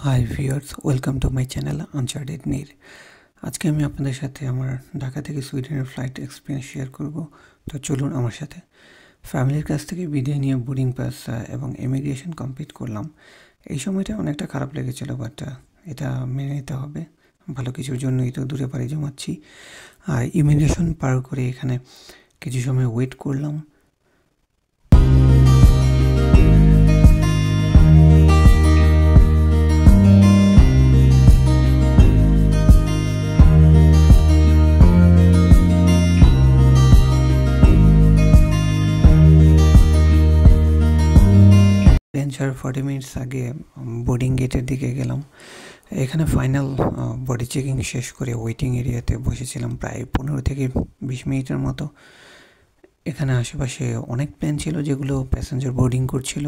High viewers, welcome to my channel uncharted Neer. আজকে আমি আপনাদের সাথে আমার ঢাকা থেকে সুইডেনের ফ্লাইট এক্সপিরিয়েন্স শেয়ার করব। তো চলুন আমার সাথে। ফ্যামিলির কাছ থেকে বিদায় নিয়ে বোর্ডিং পাস এবং ইমিগ্রেশন কমপ্লিট করলাম। এই সময়টা অনেকটা খারাপ লেগেছিল, বাট এটা মেনে নিতে হবে। ভালো কিছুর জন্যই তো দূরে পাড়ি জমাচ্ছি। আর ইমিগ্রেশন পার করে এখানে কিছু সময় ওয়েট করলাম। আর 40 মিনিটস আগে বোর্ডিং গেটের দিকে গেলাম। এখানে ফাইনাল বডি চেকিং শেষ করে ওয়েটিং এরিয়াতে বসেছিলাম প্রায় 15 থেকে 20 মিনিটের মতো। এখানে আশেপাশে অনেক প্লেন ছিল যেগুলো প্যাসেঞ্জার বোর্ডিং করছিল।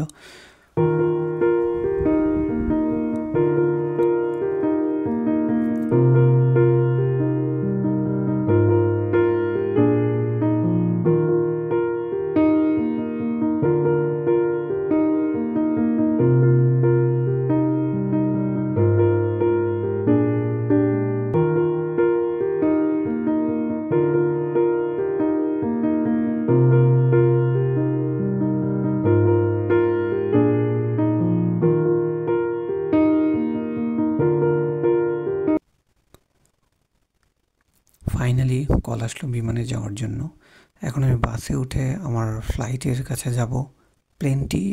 ফাইনালি কল আসলো বিমানে যাওয়ার জন্য। এখন আমি বাসে উঠে আমার ফ্লাইটের কাছে যাব। প্লেনটি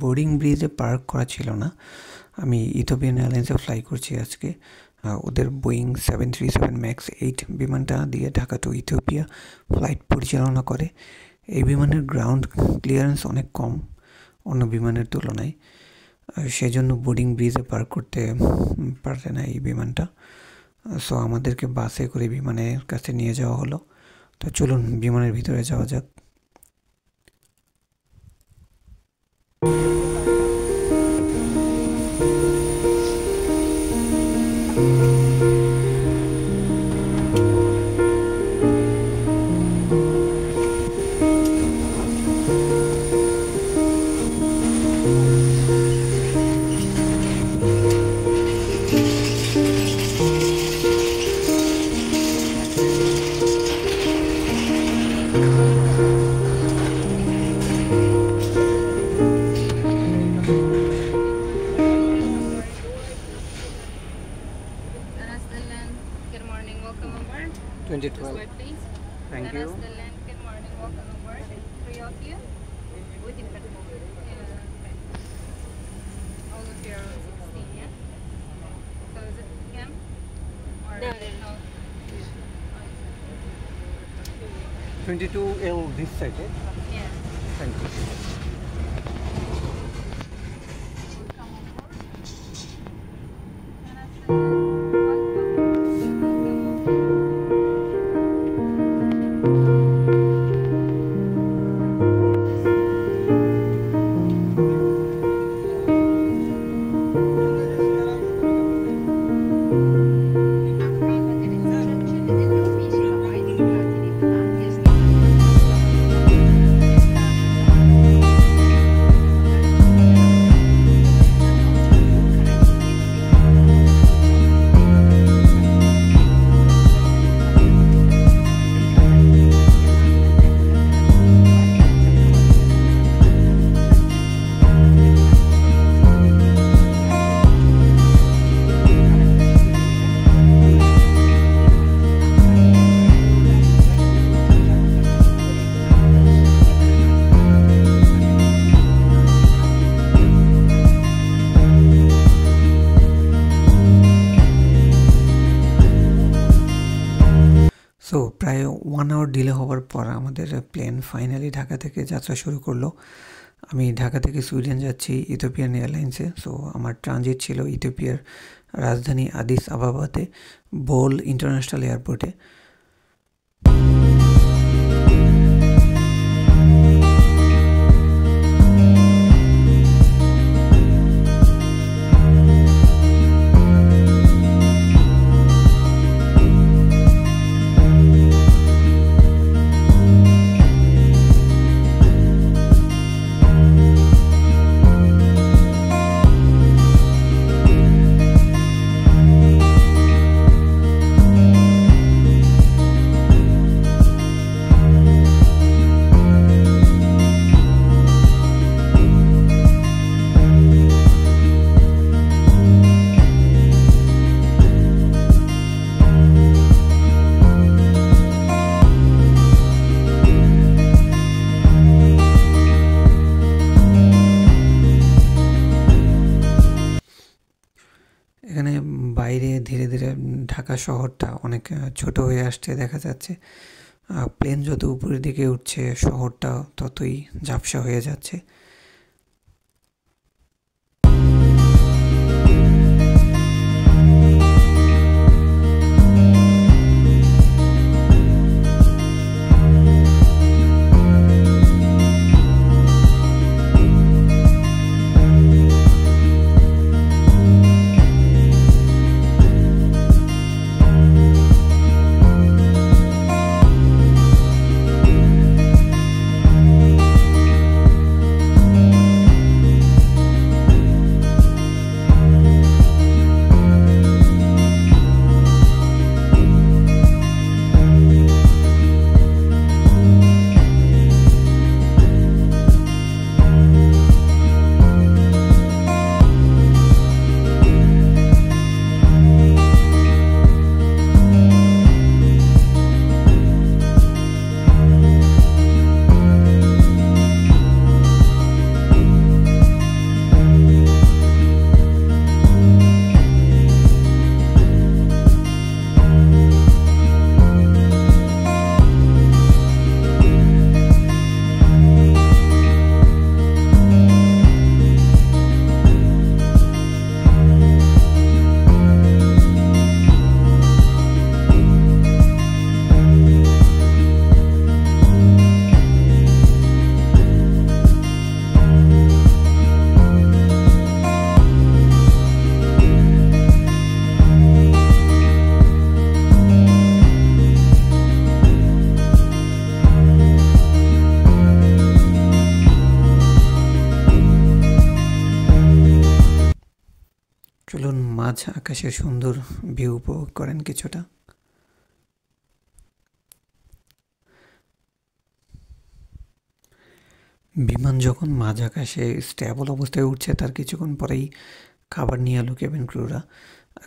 বোর্ডিং ব্রিজে পার্ক করা ছিল না। আমি ইথিওপিয়ান এয়ারলাইন্সে ফ্লাই করছি আজকে। ওদের বোয়িং 737 ম্যাক্স 8 বিমানটা দিয়ে ঢাকা টু ইথিওপিয়া ফ্লাইট পরিচালনা করে। এই বিমানের গ্রাউন্ড ক্লিয়ারেন্স অনেক কম অন্য বিমানের তুলনায়, সেজন্য বোর্ডিং ব্রিজে পার্ক করতে পারে না এই বিমানটা। সো আমাদেরকে বাসে করে বিমানের কাছে নিয়ে যাওয়া হলো। তো চলুন বিমানের ভিতরে যাওয়া যাক। Good morning, welcome aboard. 2012. This way, please. Thank you. Good morning, welcome aboard. 3 of you. Waiting for the moment. All of you are 16, yeah? So is it Kim? Or no. 22L this side, eh? Yes. Thank you. So প্রায় 1 hour delay হওয়ার পর আমাদের plane finally Dhaka থেকে যাত্রা শুরু করলো। আমি ঢাকা থেকে সুইডেন যাচ্ছি ইথিওপিয়ান এয়ারলাইন্সে। সো আমার ট্রানজিট ছিল ইথিওপিয়ার রাজধানী আদিস আবাবাতে বোল ইন্টারন্যাশনাল এয়ারপোর্টে। বাইরে ধীরে ধীরে ঢাকা শহরটা অনেক ছোট হয়ে আসছে দেখা যাচ্ছে। প্লেন যত উপরের দিকে উঠছে শহরটা ততই ঝাপসা হয়ে যাচ্ছে। চলুন মাঝ আকাশের সুন্দর ভিউ উপভোগ করেন কিছুটা। বিমান যখন মাঝ আকাশে স্টেবল অবস্থায় উঠছে তার কিছুক্ষণ পরেই খাবার নিয়ে এলো কেবিন ক্রুরা।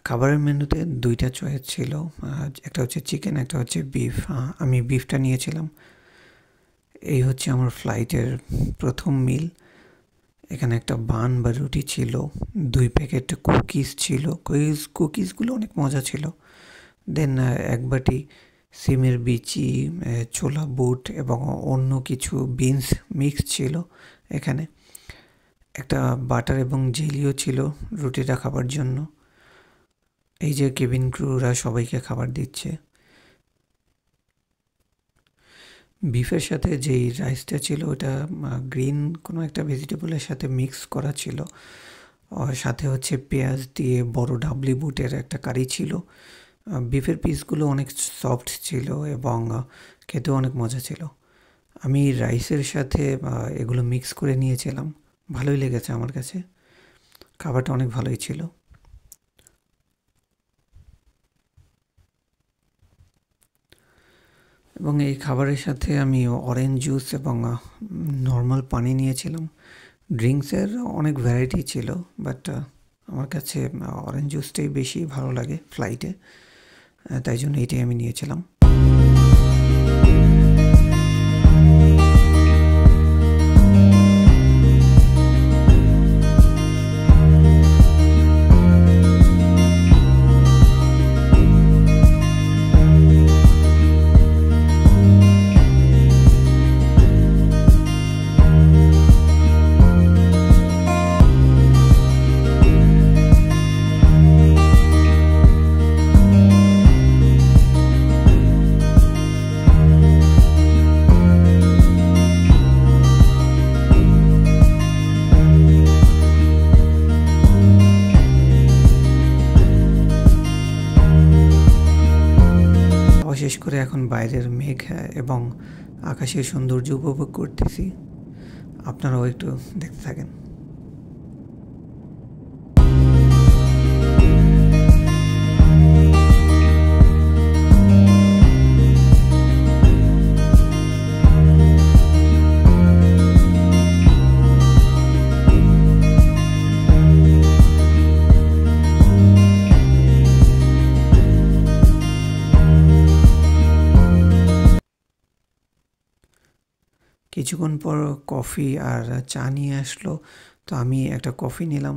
খাবারের মেনুতে দুইটা চয়েস ছিল, একটা হচ্ছে চিকেন, একটা হচ্ছে বিফ। আমি বিফটা নিয়েছিলাম। এই হচ্ছে আমার ফ্লাইটের প্রথম মিল। এখানে একটা বান বা রুটি ছিল, 2 প্যাকেট কুকিজ ছিল। কুকিজগুলো অনেক মজা ছিল। দেন এক বাটি সিমের বিচি, ছোলা বুট এবং অন্য কিছু বিনস মিক্স ছিল এখানে। একটা বাটার এবং জেলিও ছিল রুটিটা খাবার জন্য। এই যে কেবিন ক্রুরা সবাইকে খাবার দিচ্ছে। বিফের সাথে যেই রাইসটা ছিল ওটা গ্রিন কোনো একটা ভেজিটেবলের সাথে মিক্স করা ছিল। সাথে হচ্ছে পেঁয়াজ দিয়ে বড় ডাবলি বুটের একটা কারি ছিল। বিফের পিসগুলো অনেক সফট ছিল এবং খেতেও অনেক মজা ছিল। আমি রাইসের সাথে এগুলো মিক্স করে নিয়েছিলাম, ভালোই লেগেছে আমার কাছে। খাবারটা অনেক ভালোই ছিল। এবং এই খাবারের সাথে আমি অরেঞ্জ জুস এবং নর্মাল পানি নিয়েছিলাম। ড্রিঙ্কসের অনেক ভ্যারাইটি ছিল, বাট আমার কাছে অরেঞ্জ জুসটাই বেশি ভালো লাগে ফ্লাইটে, তাই জন্য এইটাই আমি নিয়েছিলাম। শেষ করে এখন বাইরের মেঘ এবং আকাশের সৌন্দর্য উপভোগ করতেছি। আপনারাও একটু দেখতে থাকেন। কিছুক্ষণ পর কফি আর চা নিয়ে আসলো, তো আমি একটা কফি নিলাম।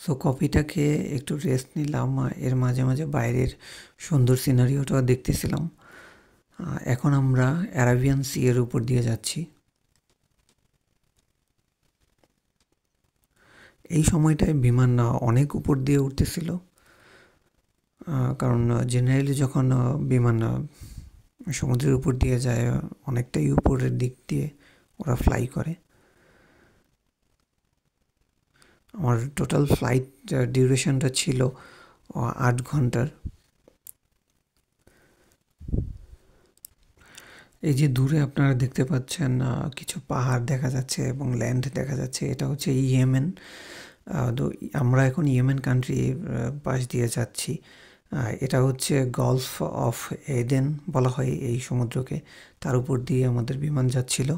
সো কফিটাকে একটু রেস্ট নিলাম, এর মাঝে মাঝে বাইরের সুন্দর সিনারিওটাও দেখতেছিলাম। এখন আমরা অ্যারাবিয়ান সি এর উপর দিয়ে যাচ্ছি। এই সময়টায় বিমান অনেক উপর দিয়ে উঠতেছিল, কারণ জেনারেলি যখন বিমান সমুদ্রের উপর দিয়ে যায় অনেকটাই উপরের দিক দিয়ে ওরা ফ্লাই করে। আমার টোটাল ফ্লাইট ডিউরেশনটা ছিল 8 ঘন্টার। এই যে দূরে আপনারা দেখতে পাচ্ছেন কিছু পাহাড় দেখা যাচ্ছে এবং ল্যান্ড দেখা যাচ্ছে, এটা হচ্ছে ইয়েমেন। তো আমরা এখন ইয়েমেন কান্ট্রি পাশ দিয়ে যাচ্ছি। এটা হচ্ছে গলফ অফ এডেন বলা হয় এই সমুদ্রকে, তার উপর দিয়ে আমাদের বিমান যাচ্ছিল।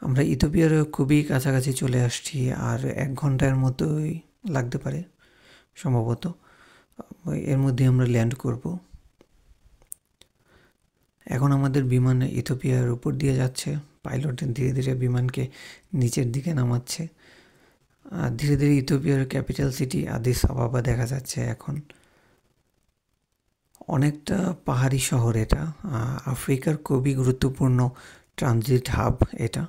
আমরা ইথিওপিয়ার খুবই কাছাকাছি চলে আসছি, আর 1 ঘন্টার মতোই লাগতে পারে সম্ভবত। এর মধ্যে আমরা ল্যান্ড করব। এখন আমাদের বিমান ইথিওপিয়ার উপর দিয়ে যাচ্ছে। পাইলট ধীরে ধীরে বিমানকে নিচের দিকে নামাচ্ছে। ধীরে ধীরে ইথিওপিয়ার ক্যাপিটাল সিটি আদিস আবাবা দেখা যাচ্ছে এখন। অনেকটা পাহাড়ি শহর এটা, আফ্রিকার খুবই গুরুত্বপূর্ণ ট্রানজিট হাব এটা।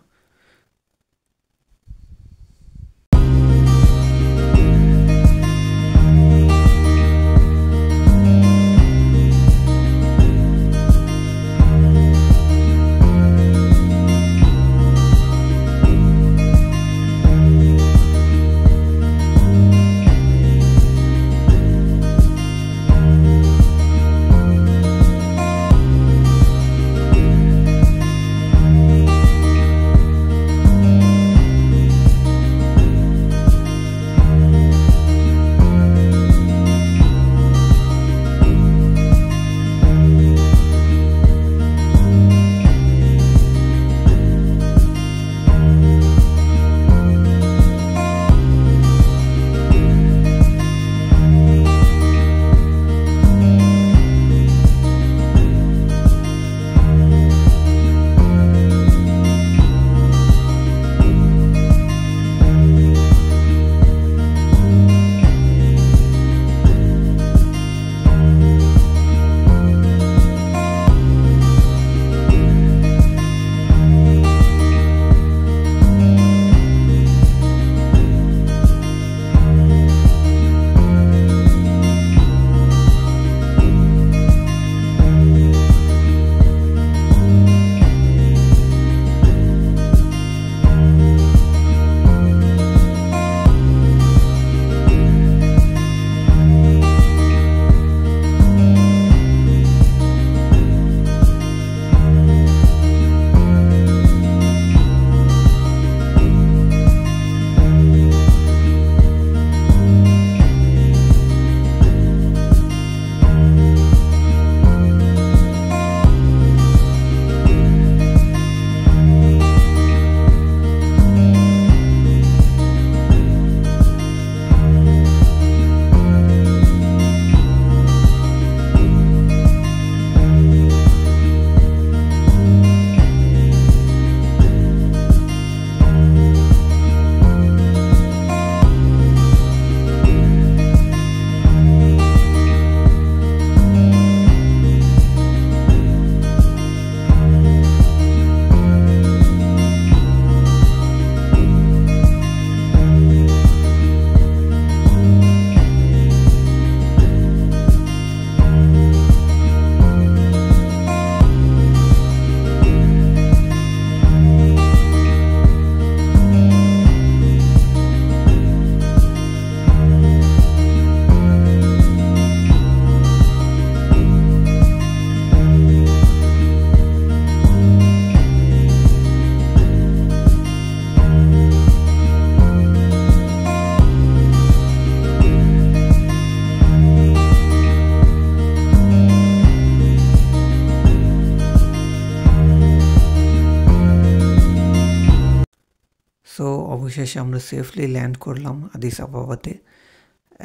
অবশেষে আমরা সেফলি ল্যান্ড করলাম আদিস আবাবাতে।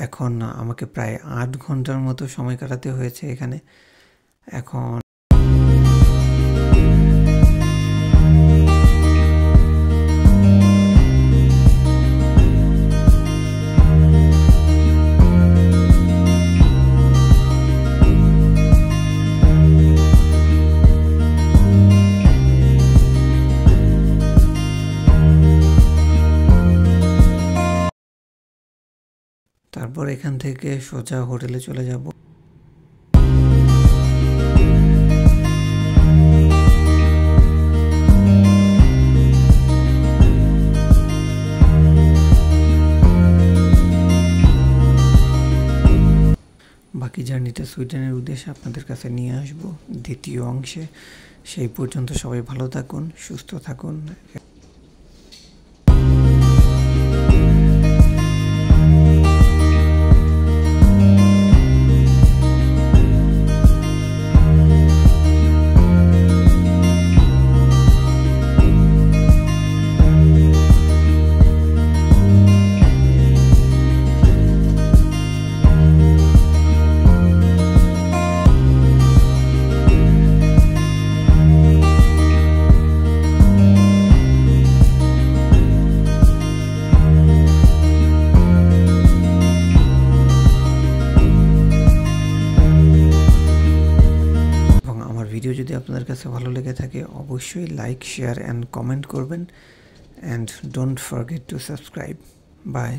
এখন আমাকে প্রায় 8 ঘন্টার মতো সময় কাটাতে হয়েছে এখানে। এখন তারপর এখান থেকে সোজা হোটেলে চলে যাব। বাকি জার্নিটা সুইডেনের উদ্দেশ্যে আপনাদের কাছে নিয়ে আসব দ্বিতীয় অংশে। সেই পর্যন্ত সবাই ভালো থাকুন, সুস্থ থাকুন। ভিডিও যদি আপনাদের কাছে ভালো লেগে থাকে অবশ্যই লাইক, শেয়ার অ্যান্ড কমেন্ট করবেন। And don't forget to subscribe. By.